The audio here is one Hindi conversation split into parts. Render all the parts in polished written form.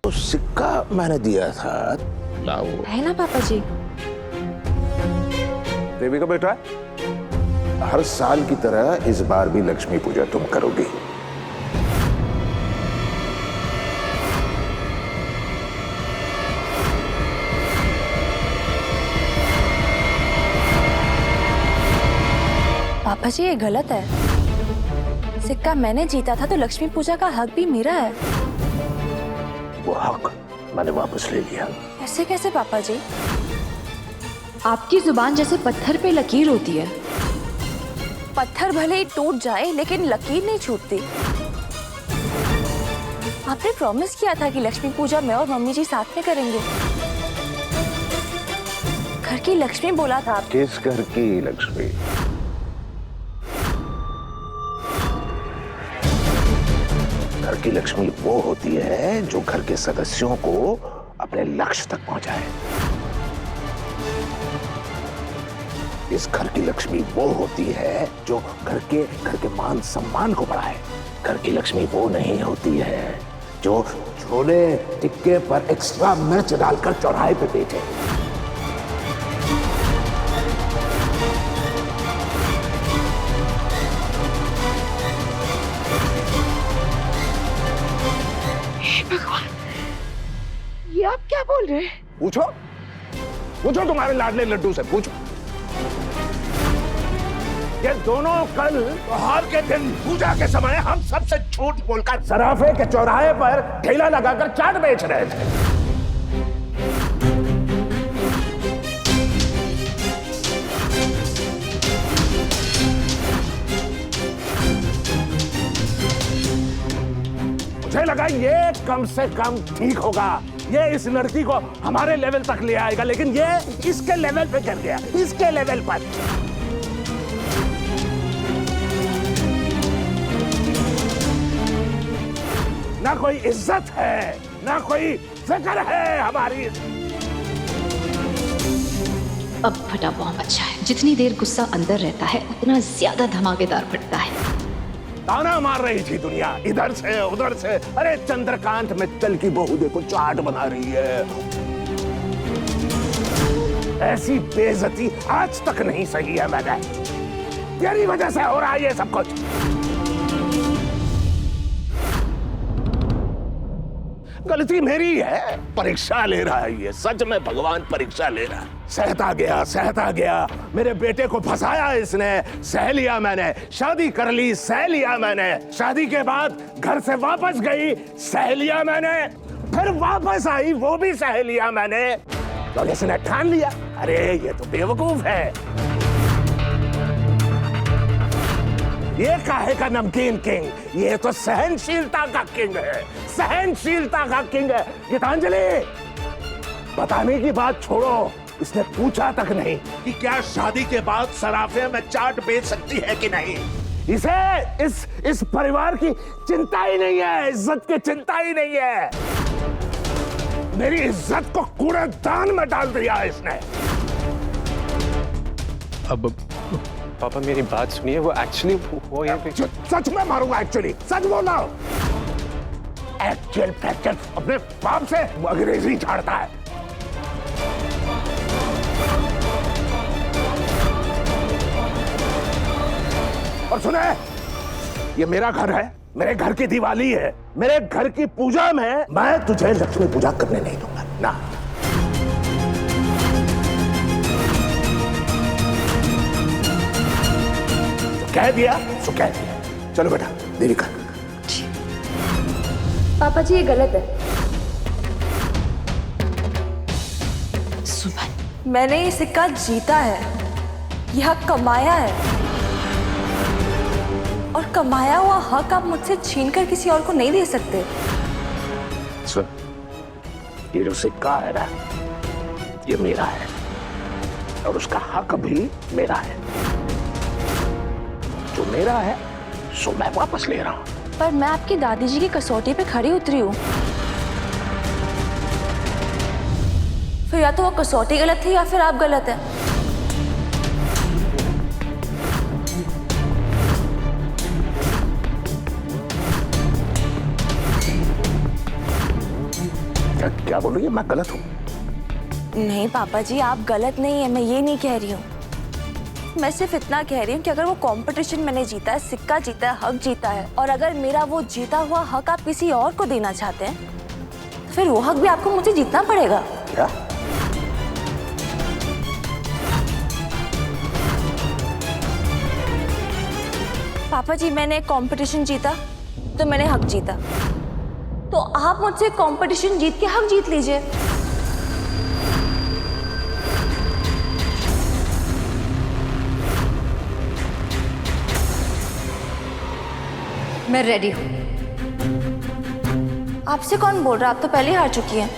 तो सिक्का मैंने दिया था, लाओ। है ना पापा जी? देवी का बेटा, हर साल की तरह इस बार भी लक्ष्मी पूजा तुम करोगी। पापा जी ये गलत है। सिक्का मैंने जीता था तो लक्ष्मी पूजा का हक भी मेरा है। वो हक मैंने वापस ले लिया। ऐसे कैसे पापा जी? आपकी जुबान जैसे पत्थर पे लकीर होती है। पत्थर भले ही टूट जाए लेकिन लकीर नहीं छूटती। आपने प्रॉमिस किया था कि लक्ष्मी पूजा मैं और मम्मी जी साथ में करेंगे। घर की लक्ष्मी बोला था। किस घर की लक्ष्मी? घर की लक्ष्मी वो होती है जो घर के सदस्यों को अपने लक्ष्य तक पहुंचाए। इस घर की लक्ष्मी वो होती है जो घर के मान सम्मान को बढ़ाए। घर की लक्ष्मी वो नहीं होती है जो छोले टिक्के पर एक्स्ट्रा मिर्च डालकर चौराहे पे बेचे। ये आप क्या बोल रहे हैं? पूछो पूछो तुम्हारे लाडले लड्डू से पूछो। ये दोनों कल त्योहार के दिन पूजा के समय हम सबसे झूठ बोलकर सराफे के चौराहे पर ठेला लगाकर चाट बेच रहे थे। मुझे लगा ये कम से कम ठीक होगा, ये इस लड़की को हमारे लेवल तक ले आएगा, लेकिन ये इसके लेवल पे गिर गया, इसके लेवल पर। ना कोई इज्जत है, ना कोई फिक्र है हमारी। अब फटा बॉम्ब अच्छा है। जितनी देर गुस्सा अंदर रहता है उतना ज्यादा धमाकेदार फटता है। ताना मार रही थी दुनिया इधर से उधर से, अरे चंद्रकांत मित्तल की बहू देखो चाट बना रही है। ऐसी बेइज्जती आज तक नहीं सही है मैंने। तेरी वजह से हो रहा है ये सब कुछ। गलती मेरी है, परीक्षा ले रहा है ये, सच में भगवान परीक्षा ले रहा है। सहता गया, मेरे बेटे को फंसाया इसने, सह लिया मैंने। शादी कर ली, सह लिया मैंने। शादी के बाद घर से वापस गई, सह लिया मैंने। फिर वापस आई, वो भी सह लिया मैंने। तो इसने ठान लिया, अरे ये तो बेवकूफ है, ये काहे का नमकीन किंग, ये तो सहनशीलता का किंग है, सहनशीलता का किंग है। गीतांजलि, बताने की बात छोड़ो, इसने पूछा तक नहीं कि क्या शादी के बाद सराफे में चाट बेच सकती है कि नहीं। इसे इस परिवार की चिंता ही नहीं है, इज्जत की चिंता ही नहीं है। मेरी इज्जत को कूड़ेदान में डाल दिया इसने। अब पापा मेरी बात सुनिए, वो एक्चुअली वो यहाँ पे सच में मारूंगा, एक्चुअली सच बोल रहा हूं। एक्चुअल फैक्चुअल अपने बाप से अंग्रेजी झाड़ता है। और सुने, ये मेरा घर है, मेरे घर की दिवाली है, मेरे घर की पूजा में मैं तुझे लक्ष्मी पूजा करने नहीं दूंगा ना। कह दिया सो कह दिया। चलो बेटा देवी का। पापा जी ये गलत है। सुमन, मैंने ये सिक्का जीता है, यह हक कमाया है, और कमाया हुआ हक आप मुझसे छीनकर किसी और को नहीं दे सकते। सुन, ये जो सिक्का है ना, ये मेरा है और उसका हक भी मेरा है। जो मेरा है सो मैं वापस ले रहा हूं। पर मैं आपकी दादी जी की कसौटी पे खड़ी उतरी हूँ। फिर या तो वो कसौटी गलत थी या फिर आप गलत हैं। क्या बोल रही है? मैं गलत हूँ? नहीं पापा जी, आप गलत नहीं है, मैं ये नहीं कह रही हूँ। मैं सिर्फ इतना कह रही हूँ कि अगर वो कंपटीशन मैंने जीता है, सिक्का जीता है, हक जीता है, और अगर मेरा वो जीता हुआ हक आप किसी और को देना चाहते हैं, तो फिर वो हक भी आपको मुझे जीतना पड़ेगा। क्या? पापा जी, मैंने कंपटीशन जीता तो मैंने हक जीता, तो आप मुझसे कंपटीशन जीत के हक जीत लीजिए। मैं रेडी हूँ। आपसे कौन बोल रहा है? आप तो पहले ही हार चुकी हैं।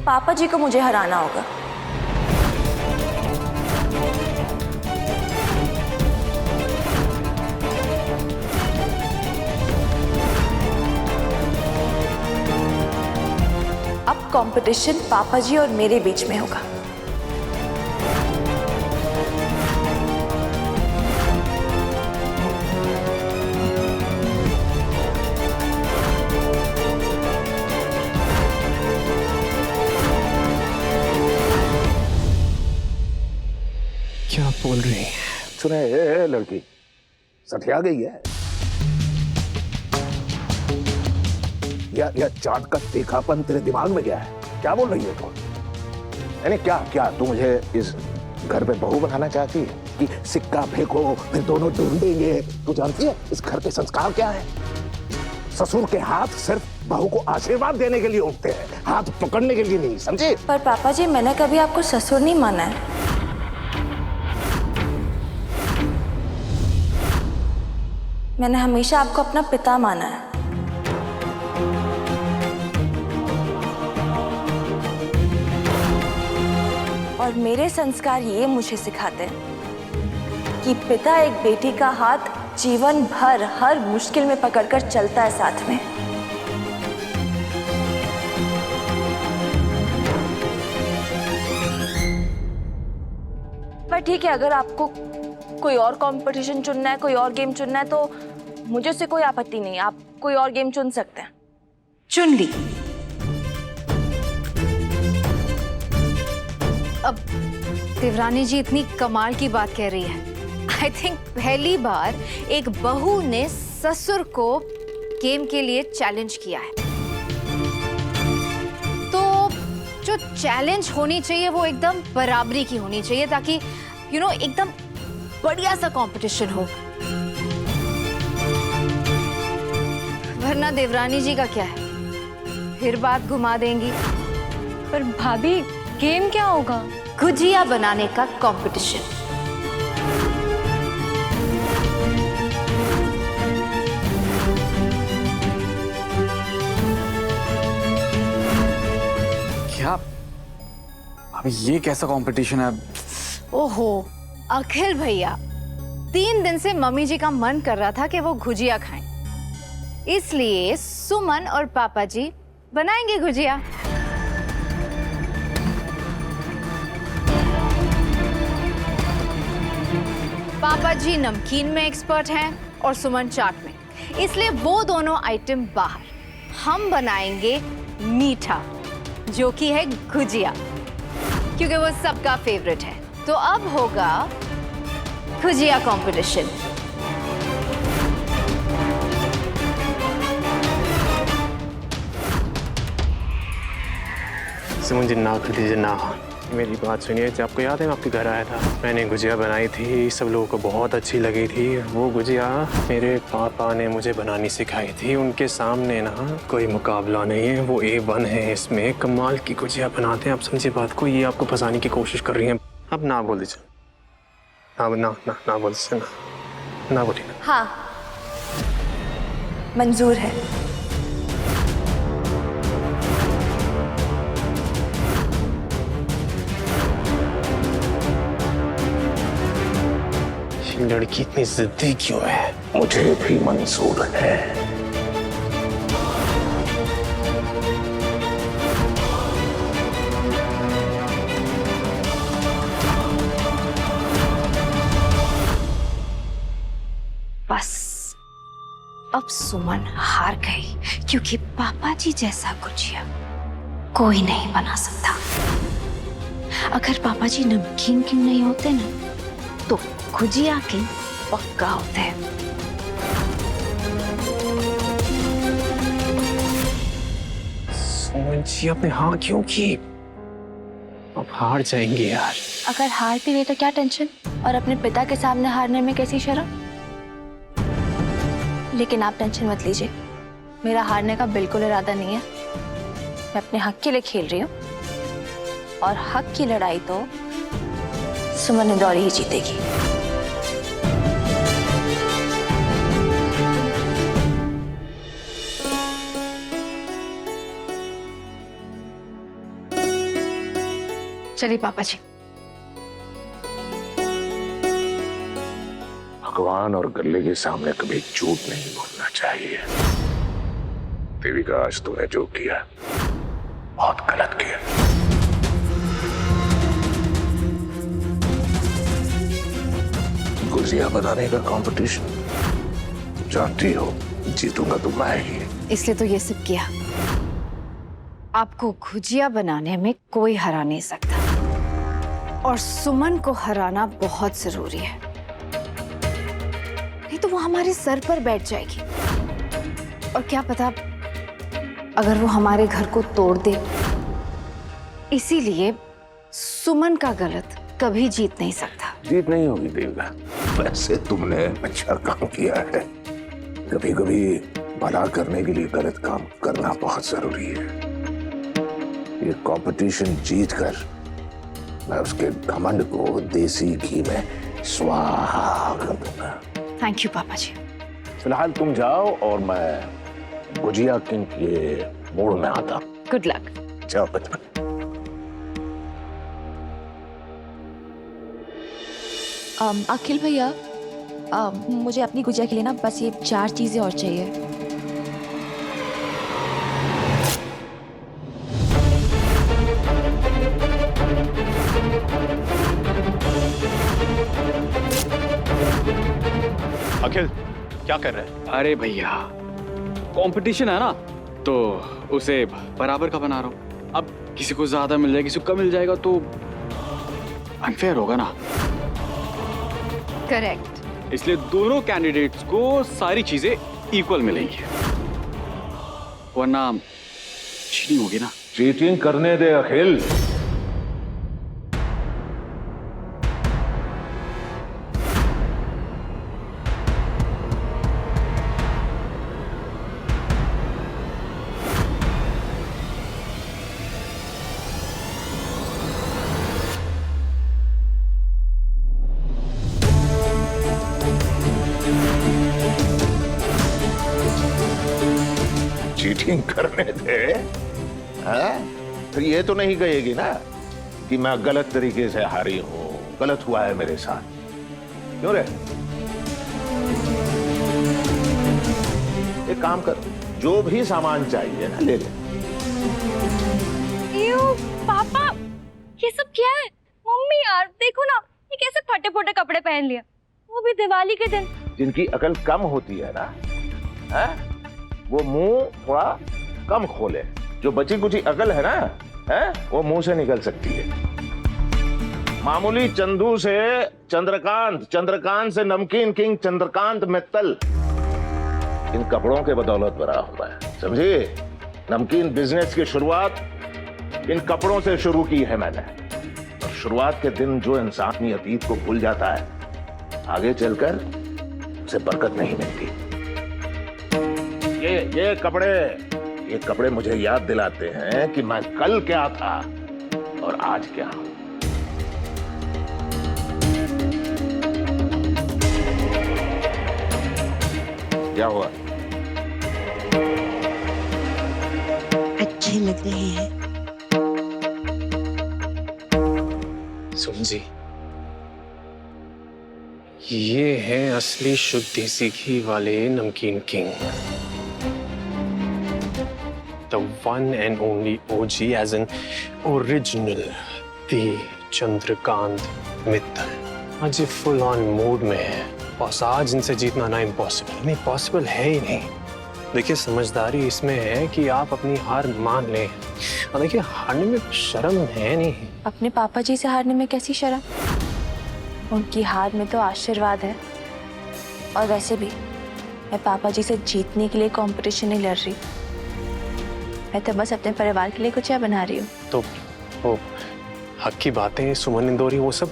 पापा जी को मुझे हराना होगा। अब कंपटीशन पापा जी और मेरे बीच में होगा। क्या बोल रही है? सुने, ए, लड़की सठिया गई है या चाट का तीखापन तेरे दिमाग में गया है? क्या बोल रही है तू? यानी क्या तू मुझे इस घर पे बहू बनाना चाहती है कि सिक्का फेंको फिर दोनों ढूंढेंगे? तू जानती है इस घर के संस्कार क्या है? ससुर के हाथ सिर्फ बहू को आशीर्वाद देने के लिए उठते हैं, हाथ पकड़ने के लिए नहीं, समझे? पर पापा जी, मैंने कभी आपको ससुर नहीं माना है। मैंने हमेशा आपको अपना पिता माना है। और मेरे संस्कार ये मुझे सिखाते हैं कि पिता एक बेटी का हाथ जीवन भर हर मुश्किल में पकड़कर चलता है साथ में। पर ठीक है, अगर आपको कोई और कंपटीशन चुनना है, कोई और गेम चुनना है, तो मुझे उससे कोई आपत्ति नहीं। आप कोई और गेम चुन सकते हैं। चुन ली। अब देवरानी जी इतनी कमाल की बात कह रही है। आई थिंक पहली बार एक बहू ने ससुर को गेम के लिए चैलेंज किया है। तो जो चैलेंज होनी चाहिए वो एकदम बराबरी की होनी चाहिए, ताकि एकदम बढ़िया सा कंपटीशन हो। वरना देवरानी जी का क्या है, फिर बात घुमा देंगी। पर भाभी, गेम क्या होगा? गुजिया बनाने का कंपटीशन। क्या? अभी ये कैसा कंपटीशन है? ओहो अखिल भैया, 3 दिन से मम्मी जी का मन कर रहा था कि वो गुजिया खाएं, इसलिए सुमन और पापा जी बनाएंगे गुजिया। पापा जी नमकीन में एक्सपर्ट हैं और सुमन चाट में, इसलिए वो दोनों आइटम बाहर। हम बनाएंगे मीठा, जो कि है गुजिया, क्योंकि वो सबका फेवरेट है। तो अब होगा गुजिया कंपटीशन। सुमन जी ना कर दीजिए ना। मेरी बात सुनिए, जब आपको याद है मैं आपके घर आया था, मैंने गुजिया बनाई थी, सब लोगों को बहुत अच्छी लगी थी। वो गुजिया मेरे पापा ने मुझे बनानी सिखाई थी। उनके सामने ना कोई मुकाबला नहीं है, वो A1 है। इसमें कमाल की गुजिया बनाते हैं। आप समझिए बात को, ये आपको फंसाने की कोशिश कर रही हैं। अब ना बोल दीजिए, ना बोल दीजिए, ना बोलिए। हाँ, मंजूर है। लड़की इतनी जिद्दी क्यों है? मुझे भी मंजूर है। बस अब सुमन हार गई, क्योंकि पापा जी जैसा गुजिया कोई नहीं बना सकता। अगर पापा जी नमकीन किंग नहीं होते ना, तो गुजिया किंग पक्का होते हैं। सुमन जी आपने हाँ क्यों की? अब हार जाएंगे यार। अगर हार भी गई तो क्या टेंशन, और अपने पिता के सामने हारने में कैसी शर्म। लेकिन आप टेंशन मत लीजिए, मेरा हारने का बिल्कुल इरादा नहीं है। मैं अपने हक के लिए खेल रही हूँ, और हक की लड़ाई तो सुमन इंदौरी ही जीतेगी। चलिए पापा जी। भगवान और गले के सामने कभी झूठ नहीं बोलना चाहिए। देविका, आज तूने जो किया बहुत गलत किया। गुजिया बनाने का कंपटीशन जानती हो, जीतूंगा तो मैं ही। इसलिए तो ये सब किया। आपको गुजिया बनाने में कोई हरा नहीं सकता, और सुमन को हराना बहुत जरूरी है, नहीं तो वो हमारे सर पर बैठ जाएगी। और क्या पता अगर वो हमारे घर को तोड़ दे। इसीलिए सुमन का गलत कभी जीत नहीं सकता। जीत नहीं होगी देविका, वैसे तुमने अच्छा काम किया है। कभी कभी भला करने के लिए गलत काम करना बहुत जरूरी है। ये कंपटीशन जीतकर मैं उसके घमंड को देसी घी में स्वाहा कर दूंगा। थैंक यू पापा जी। फिलहाल तुम जाओ और मैं गुजिया किंग के मूड में आता हूँ। Good luck. जाओ बचपन। अखिल भैया, मुझे अपनी गुजिया के लिए ना बस ये 4 चीजें और चाहिए। अखिल क्या कर रहे हैं? अरे भैया, कंपटीशन है ना, तो उसे बराबर का बना रहा हूँ। अब किसी को ज्यादा मिल जाएगा, किसी को कम मिल जाएगा तो अनफेयर होगा ना। करेक्ट। इसलिए दोनों कैंडिडेट्स को सारी चीजें इक्वल मिलेंगी, वरना चीटिंग होगी ना। चीटिंग करने दे अखिल। चीटिंग करने दे? हाँ? तो ये तो नहीं कहेगी ना कि मैं गलत तरीके से हारी हूं, गलत हुआ है मेरे साथ। क्यों रे? एक काम कर, जो भी सामान चाहिए ना ले ले। पापा, ये सब क्या है? मम्मी यार देखो ना, ये कैसे फटे फटे कपड़े पहन लिया, वो भी दिवाली के दिन। जिनकी अकल कम होती है ना, है? वो मुंह थोड़ा कम खोले। जो बची कुची अकल है ना, है? वो मुंह से निकल सकती है। मामूली चंदू से चंद्रकांत, चंद्रकांत से नमकीन किंग, चंद्रकांत मित्तल, इन कपड़ों के बदौलत बना हुआ है, समझे? नमकीन बिजनेस की शुरुआत इन कपड़ों से शुरू की है मैंने। और शुरुआत के दिन जो इंसान अपनी अतीत को भूल जाता है, आगे चलकर उसे बरकत नहीं मिलती। ये कपड़े मुझे याद दिलाते हैं कि मैं कल क्या था और आज क्या हूं। क्या हुआ? अच्छे लग रहे हैं। सुन जी, ये है असली शुद्ध देसी घी वाले नमकीन king, the one and only OG, as in original, the Chandrakant Mittal. आज ये फुल ऑन मूड में है। बस आज इनसे जीतना ना इम्पॉसिबल, नहीं पॉसिबल है ही नहीं। देखिए समझदारी इसमें है कि आप अपनी हार मान लें, और देखिए हारने में शर्म है नहीं। अपने पापा जी से हारने में कैसी शर्म? उनकी हार में तो आशीर्वाद है। और वैसे भी मैं पापा जी से जीतने के लिए कंपटीशन नहीं लड़ रही, मैं तो बस अपने परिवार के लिए गुजिया बना रही हूँ। तो वो हक की बातें, सुमन इंदौरी, वो सब।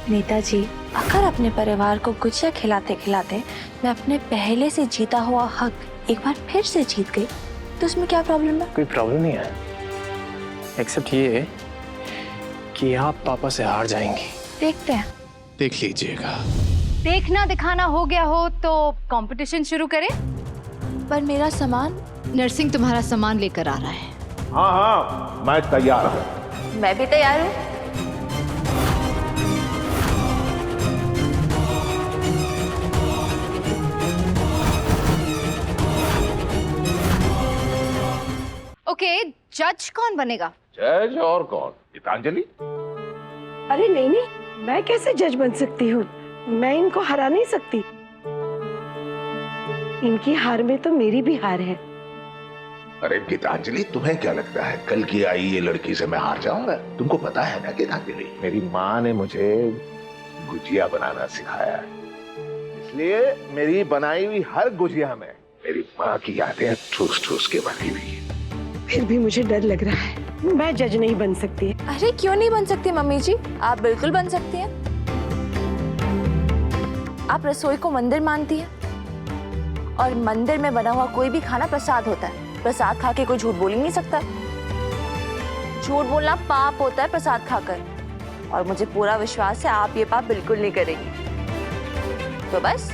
नेताजी, अगर अपने परिवार को गुजिया खिलाते खिलाते मैं अपने पहले से जीता हुआ हक एक बार फिर से जीत गई तो उसमें क्या प्रॉब्लम है? कोई प्रॉब्लम नहीं है, एक्सेप्ट ये कि आप पापा से हार जाएंगी। देखते हैं। देख लीजिएगा। देखना दिखाना हो गया हो तो कंपटीशन शुरू करें। पर मेरा सामान? नर्सिंग तुम्हारा सामान लेकर आ रहा है। हाँ हाँ, मैं तैयार हूँ। मैं भी तैयार हूँ। ओके, जज कौन बनेगा? जज और कौन? गीतांजलि। अरे नहीं नहीं, मैं कैसे जज बन सकती हूँ? मैं इनको हरा नहीं सकती। इनकी हार में तो मेरी भी हार है। अरे गीतांजलि, तुम्हें क्या लगता है कल की आई ये लड़की से मैं हार जाऊंगा? तुमको पता है ना गीतांजलि, मेरी माँ ने मुझे गुजिया बनाना सिखाया है, इसलिए मेरी बनाई हुई हर गुजिया में मेरी माँ की यादें ठूस ठूस के भरी हुई है। फिर भी मुझे डर लग रहा है, मैं जज नहीं बन सकती। अरे क्यों नहीं बन सकती मम्मी जी, आप बिल्कुल बन सकती हैं। आप रसोई को मंदिर मानती हैं और मंदिर में बना हुआ कोई भी खाना प्रसाद होता है। प्रसाद खा के कोई झूठ बोल ही नहीं सकता। झूठ बोलना पाप होता है प्रसाद खाकर, और मुझे पूरा विश्वास है आप ये पाप बिल्कुल नहीं करेंगी। तो बस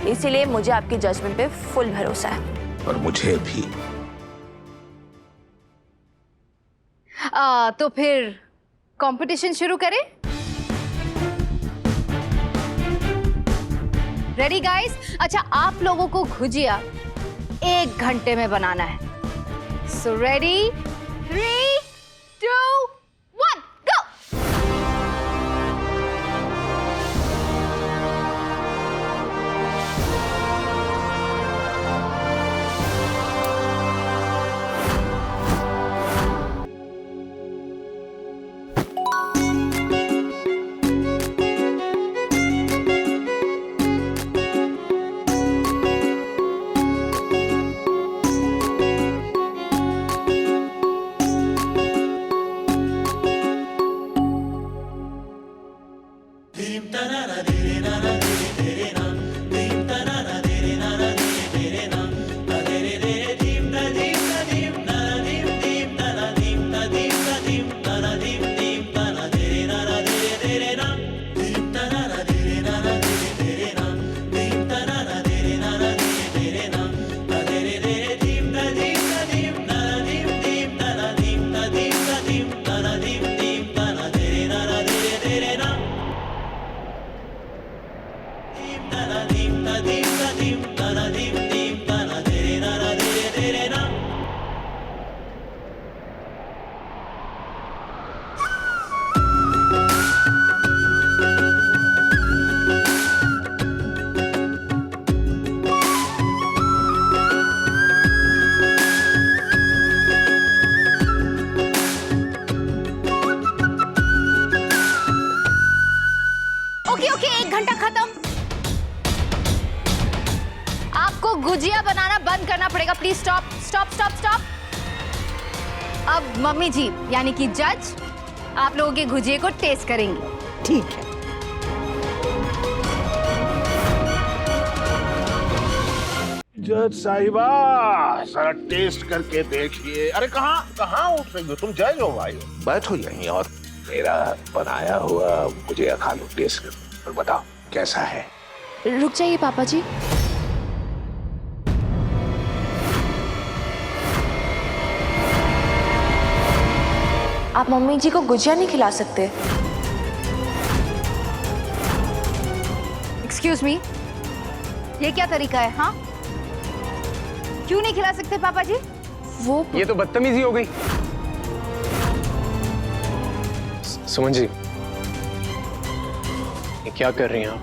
इसीलिए मुझे आपके जजमेंट पे फुल भरोसा है। और मुझे भी। तो फिर कंपटीशन शुरू करें। Ready guys? अच्छा, आप लोगों को गुजिया 1 घंटे में बनाना है। सो रेडी, 3, 2, 1, गो। ओके, 1 घंटा खत्म। आपको गुजिया बनाना बंद करना पड़ेगा। Please stop stop stop stop. अब मम्मी जी यानी कि जज आप लोगों के गुजिये को टेस्ट करेंगी। ठीक है। जज साहिबा, जरा टेस्ट करके देखिए। अरे कहाँ उठ रही हो तुम? जज हो भाई, बैठो यहीं और मेरा बनाया हुआ गुजिया खा लो, टेस्ट करो और बताओ कैसा है। रुक जाइए पापा जी। आप मम्मी जी को गुजिया नहीं खिला सकते? एक्सक्यूज मी, ये क्या तरीका है? हाँ, क्यों नहीं खिला सकते पापा जी? वो ये तो बदतमीजी हो गई। सुमन जी, ये क्या कर रही हैं आप?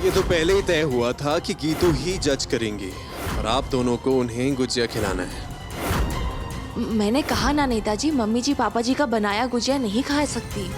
ये तो पहले ही तय हुआ था कि गीतू ही जज करेंगी और आप दोनों को उन्हें गुजिया खिलाना है। मैंने कहा ना नेताजी, मम्मी जी पापा जी का बनाया गुजिया नहीं खा सकती।